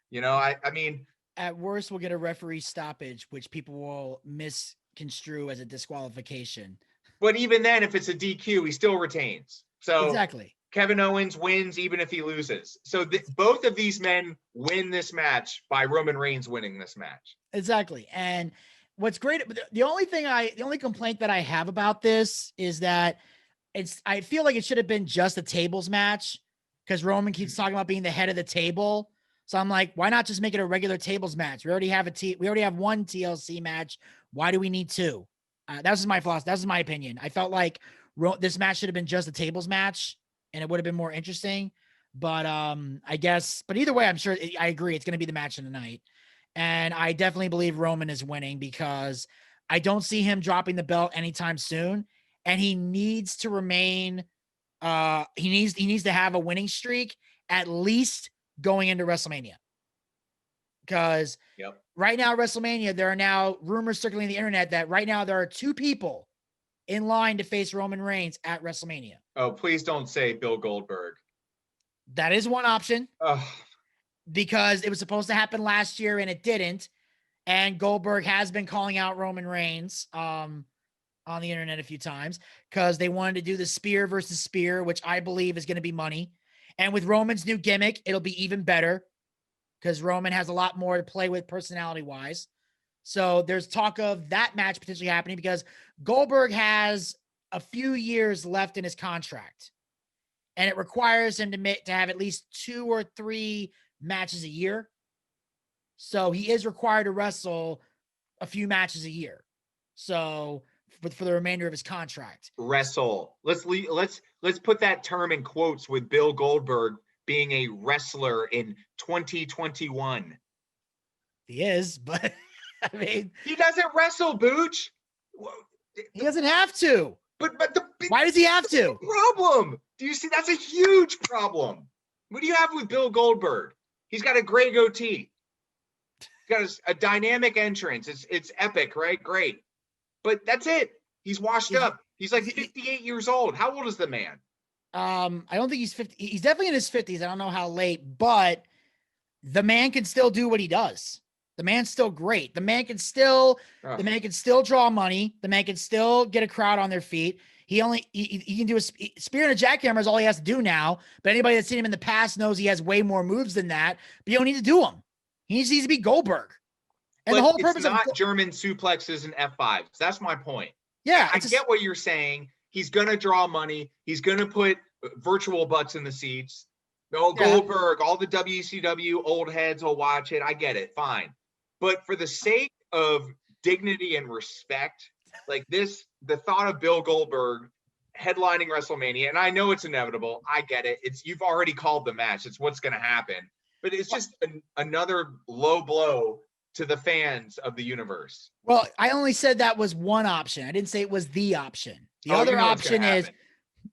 You know, I mean, at worst, we'll get a referee stoppage, which people will misconstrue as a disqualification. But even then, if it's a DQ, he still retains. So exactly, Kevin Owens wins even if he loses. So both of these men win this match by Roman Reigns winning this match. Exactly. And what's great, the only complaint that I have about this is that I feel like it should have been just a tables match, because Roman keeps talking about being the head of the table. So I'm like, why not just make it a regular tables match? We already have one TLC match. Why do we need 2? That was my philosophy. That was my opinion. I felt like this match should have been just a tables match, and it would have been more interesting. But I guess, but either way, I'm sure I agree. It's going to be the match of the night. And I definitely believe Roman is winning, because I don't see him dropping the belt anytime soon. And he needs to remain, he needs to have a winning streak, at least going into WrestleMania. Because right now, WrestleMania, there are now rumors circling the internet that right now there are 2 people in line to face Roman Reigns at WrestleMania. Oh, please don't say Bill Goldberg. That is one option. Ugh. Because it was supposed to happen last year and it didn't. And Goldberg has been calling out Roman Reigns on the internet a few times, because they wanted to do the spear versus spear, which I believe is going to be money. And with Roman's new gimmick, it'll be even better, because Roman has a lot more to play with personality-wise. So there's talk of that match potentially happening, because Goldberg has a few years left in his contract, and it requires him to have at least 2 or 3 matches a year. So he is required to wrestle a few matches a year. So for the remainder of his contract. Wrestle. Let's put that term in quotes with Bill Goldberg being a wrestler in 2021. He is, but I mean, he doesn't wrestle, Booch. He doesn't have to. But why does he have to? Problem. Do you see? That's a huge problem. What do you have with Bill Goldberg? He's got a gray goatee. He's got a dynamic entrance. It's epic, right? Great. But that's it. He's washed up. He's like 58 years old. How old is the man? I don't think he's 50. He's definitely in his 50s. I don't know how late, but the man can still do what he does. The man's still great. The man can still draw money. The man can still get a crowd on their feet. He can do a spear and a jackhammer is all he has to do now. But anybody that's seen him in the past knows he has way more moves than that. But you don't need to do them. He needs to be Goldberg. And the whole purpose of German suplexes and F5s. That's my point. Yeah, I get what you're saying. He's gonna draw money. He's gonna put virtual butts in the seats. Goldberg, all the WCW old heads will watch it. I get it. Fine. But for the sake of dignity and respect, like this, the thought of Bill Goldberg headlining WrestleMania, and I know it's inevitable. I get it. You've already called the match. It's what's going to happen. But it's just another low blow to the fans of the universe. Well, I only said that was one option. I didn't say it was the option. The other option is,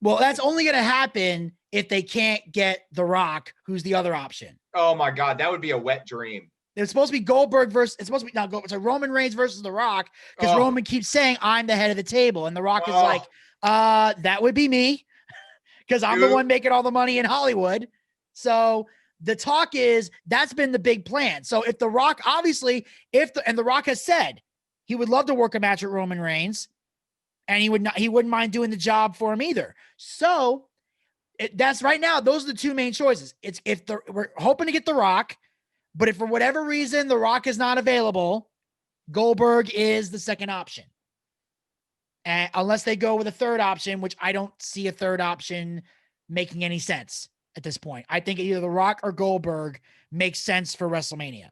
well, that's only going to happen if they can't get The Rock, who's the other option. Oh my God, that would be a wet dream. It's supposed to be Goldberg versus, it's supposed to be, it's a Roman Reigns versus The Rock, because Roman keeps saying, I'm the head of the table. And The Rock is like, that would be me, because I'm the one making all the money in Hollywood. So the talk is, that's been the big plan. So if The Rock, obviously, and The Rock has said he would love to work a match with Roman Reigns, and he wouldn't mind doing the job for him either. So that's right now, those are the 2 main choices. It's we're hoping to get The Rock, but if for whatever reason The Rock is not available, Goldberg is the second option. And unless they go with a third option, which I don't see a third option making any sense at this point. I think either The Rock or Goldberg makes sense for WrestleMania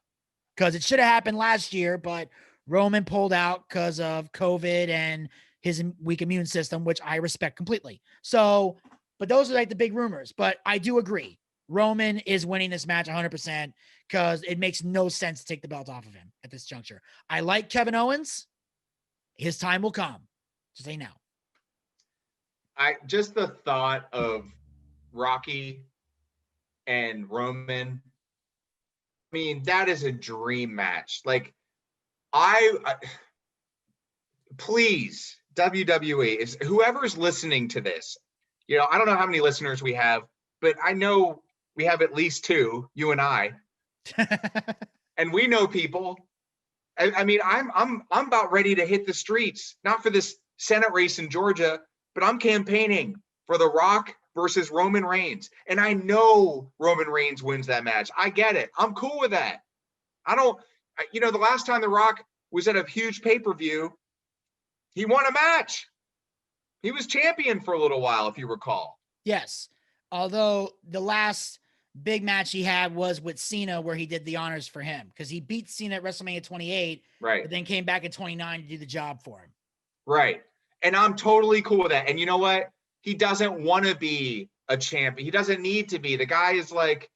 because it should have happened last year, but Roman pulled out because of COVID and his weak immune system, which I respect completely. So, but those are like the big rumors. But I do agree. Roman is winning this match 100% because it makes no sense to take the belt off of him at this juncture. I like Kevin Owens. His time will come. Just say now. Just the thought of Rocky and Roman, I mean, that is a dream match. Like, please, WWE, is whoever's listening to this, you know, I don't know how many listeners we have, but I know we have at least 2, you and I, and we know people. I mean, I'm about ready to hit the streets, not for this Senate race in Georgia, but I'm campaigning for The Rock versus Roman Reigns. And I know Roman Reigns wins that match. I get it. I'm cool with that. The last time The Rock was at a huge pay-per-view, he won a match. He was champion for a little while, if you recall. Yes. Although the last big match he had was with Cena, where he did the honors for him because he beat Cena at WrestleMania 28, right? But then came back at 29 to do the job for him. Right. And I'm totally cool with that. And you know what? He doesn't want to be a champion. He doesn't need to be. The guy is like,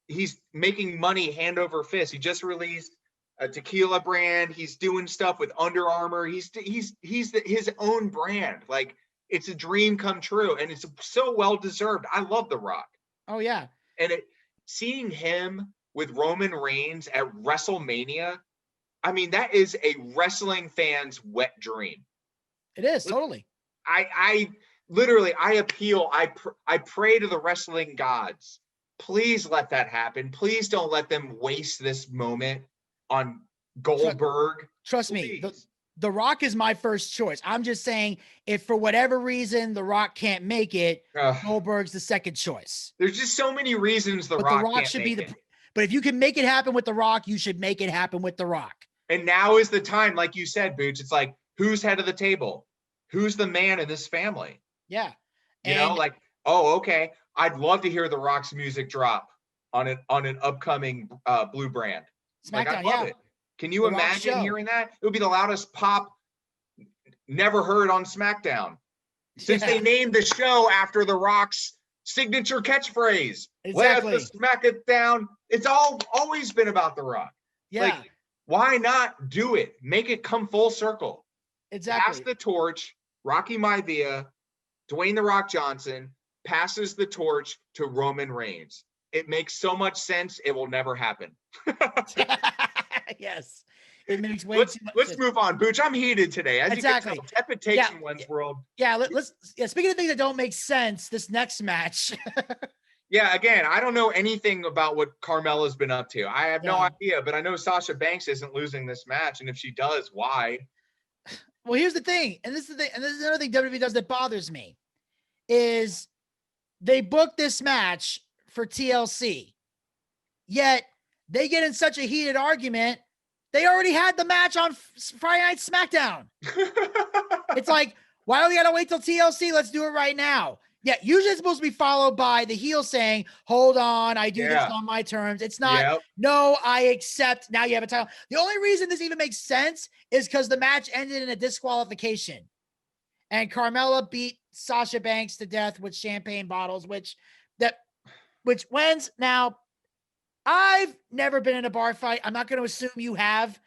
he's making money hand over fist. He just released a tequila brand. He's doing stuff with Under Armour. He's his own brand. Like, it's a dream come true, and it's so well deserved. I love The Rock. Oh yeah. And seeing him with Roman Reigns at WrestleMania, I mean, that is a wrestling fan's wet dream. It is, totally. I literally, I appeal, I pray to the wrestling gods. Please let that happen. Please don't let them waste this moment on Goldberg. Trust me, the Rock is my first choice. I'm just saying, if for whatever reason The Rock can't make it, Goldberg's the second choice. There's just so many reasons The Rock can't should make it. But if you can make it happen with The Rock, you should make it happen with The Rock. And now is the time, like you said, Booch. It's like, who's head of the table? Who's the man in this family? Yeah. Okay. I'd love to hear The Rock's music drop on an upcoming Blue brand. SmackDown, I love it. Can you imagine hearing that? It would be the loudest pop never heard on SmackDown. Since they named the show after The Rock's signature catchphrase. Exactly. Let's smack it down. It's always been about The Rock. Yeah. Like, why not do it? Make it come full circle. Exactly. Pass the torch. Rocky Maivia, Dwayne The Rock Johnson passes the torch to Roman Reigns. It makes so much sense. It will never happen. Yes. It makes way let's too much let's sense. move on. Booch, I'm heated today. As Exactly. you can tell, tepid takes in one's world. Yeah, speaking of things that don't make sense, this next match. Yeah, again, I don't know anything about what Carmella's been up to. I have no idea, but I know Sasha Banks isn't losing this match, and if she does, why? Well, here's the thing, and this is another thing WWE does that bothers me, is they book this match for TLC, yet they get in such a heated argument. They already had the match on Friday Night SmackDown. It's like, why do we gotta wait till TLC? Let's do it right now. Yeah, usually it's supposed to be followed by the heel saying, hold on, I do this on my terms. It's not, no, I accept. Now you have a title. The only reason this even makes sense is because the match ended in a disqualification. And Carmella beat Sasha Banks to death with champagne bottles, which wins. Now, I've never been in a bar fight. I'm not going to assume you have,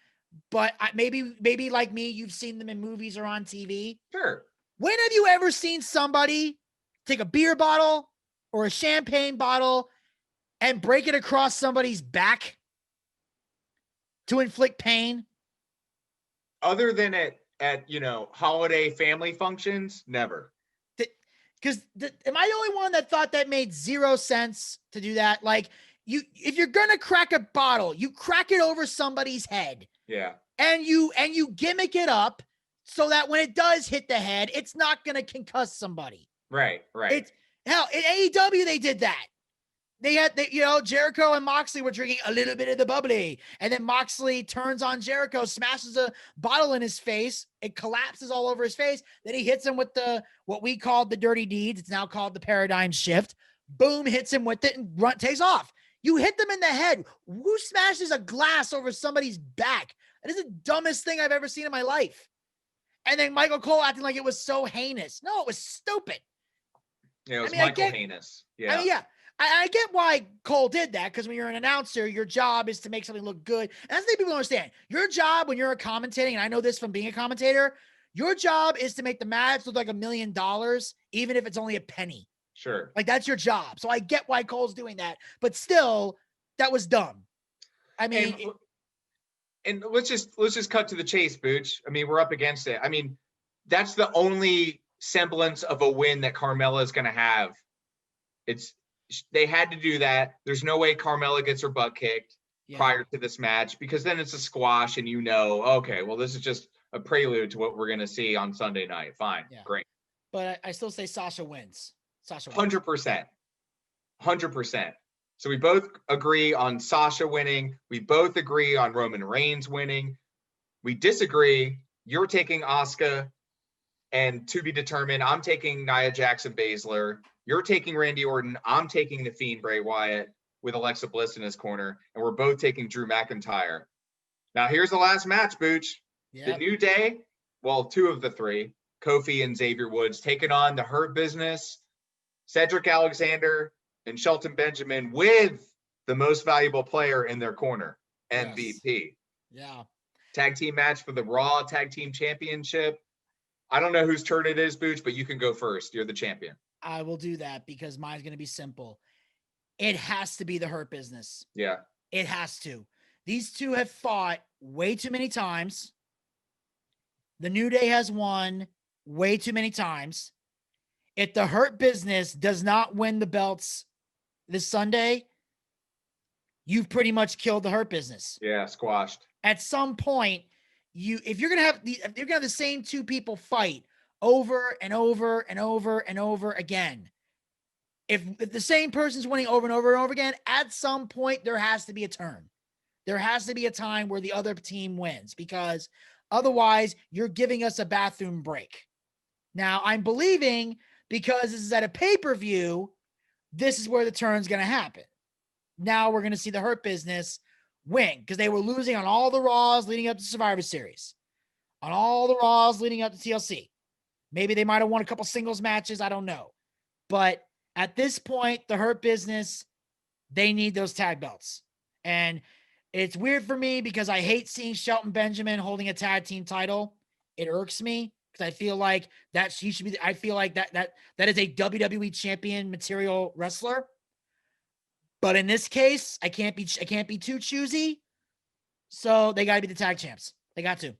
but maybe like me, you've seen them in movies or on TV. Sure. When have you ever seen somebody take a beer bottle or a champagne bottle and break it across somebody's back to inflict pain? Other than at holiday family functions, never. Because am I the only one that thought that made zero sense to do that? Like, if you're gonna crack a bottle, you crack it over somebody's head. Yeah. And you gimmick it up so that when it does hit the head, it's not gonna concuss somebody. Right. Hell, in AEW they did that. Jericho and Moxley were drinking a little bit of the bubbly, and then Moxley turns on Jericho, smashes a bottle in his face. It collapses all over his face. Then he hits him with what we called the dirty deeds. It's now called the paradigm shift. Boom, hits him with it and takes off. You hit them in the head. Who smashes a glass over somebody's back? That is the dumbest thing I've ever seen in my life. And then Michael Cole acting like it was so heinous. No, it was stupid. Yeah, it was Michael heinous. Yeah. I mean, yeah. I get why Cole did that, because when you're an announcer, your job is to make something look good. And that's the thing people don't understand. Your job when you're commentating, and I know this from being a commentator, your job is to make the match look like $1 million, even if it's only a penny. Sure. Like, that's your job. So I get why Cole's doing that, but still, that was dumb. I mean, and let's just cut to the chase, Booch. I mean, we're up against it. I mean, that's the only semblance of a win that Carmella is going to have. They had to do that. There's no way Carmella gets her butt kicked prior to this match, because then it's a squash and okay, well, this is just a prelude to what we're going to see on Sunday night. Fine. Yeah. Great. But I still say Sasha wins. 100%. 100%. So we both agree on Sasha winning. We both agree on Roman Reigns winning. We disagree. You're taking Asuka, and to be determined, I'm taking Nia Jackson Baszler. You're taking Randy Orton. I'm taking The Fiend Bray Wyatt with Alexa Bliss in his corner. And we're both taking Drew McIntyre. Now, here's the last match, Booch. Yep. The New Day, well, two of the three, Kofi and Xavier Woods, taking on the Hurt Business, Cedric Alexander and Shelton Benjamin, with the most valuable player in their corner, MVP. Yeah. Tag team match for the Raw Tag Team Championship. I don't know whose turn it is, Booch, but you can go first. You're the champion. I will do that because mine's going to be simple. It has to be the Hurt Business. Yeah. It has to. These two have fought way too many times. The New Day has won way too many times. If the Hurt Business does not win the belts this Sunday, you've pretty much killed the Hurt Business. Yeah, squashed. At some point, if you're gonna have the same two people fight over and over and over and over again, if the same person's winning over and over and over again, at some point there has to be a turn. There has to be a time where the other team wins, because otherwise you're giving us a bathroom break. Now, I'm believing, because this is at a pay-per-view, this is where the turn's going to happen. Now we're going to see the Hurt Business win, because they were losing on all the Raws leading up to Survivor Series, on all the Raws leading up to TLC. Maybe they might have won a couple singles matches. I don't know. But at this point, the Hurt Business, they need those tag belts. And it's weird for me because I hate seeing Shelton Benjamin holding a tag team title. It irks me because I feel like he should be. I feel like that is a WWE champion material wrestler. But in this case, I can't be too choosy. So they got to be the tag champs. They got to.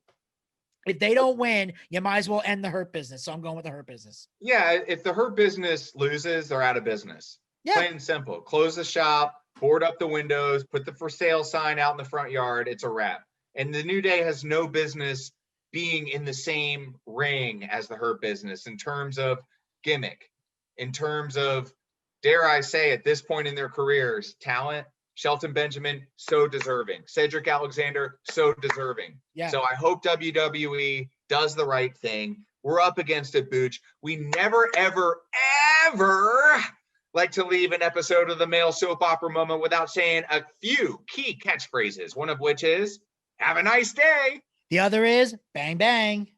If they don't win, you might as well end the Hurt Business. So I'm going with the Hurt Business. Yeah, if the Hurt Business loses, they're out of business. Yeah. Plain and simple. Close the shop, board up the windows, put the for sale sign out in the front yard. It's a wrap. And the New Day has no business being in the same ring as the Hurt Business in terms of gimmick, in terms of, dare I say, at this point in their careers, talent. Shelton Benjamin, so deserving. Cedric Alexander, so deserving. Yeah. So I hope WWE does the right thing. We're up against it, Booch. We never, ever, ever like to leave an episode of the male soap opera moment without saying a few key catchphrases, one of which is, have a nice day. The other is, bang, bang.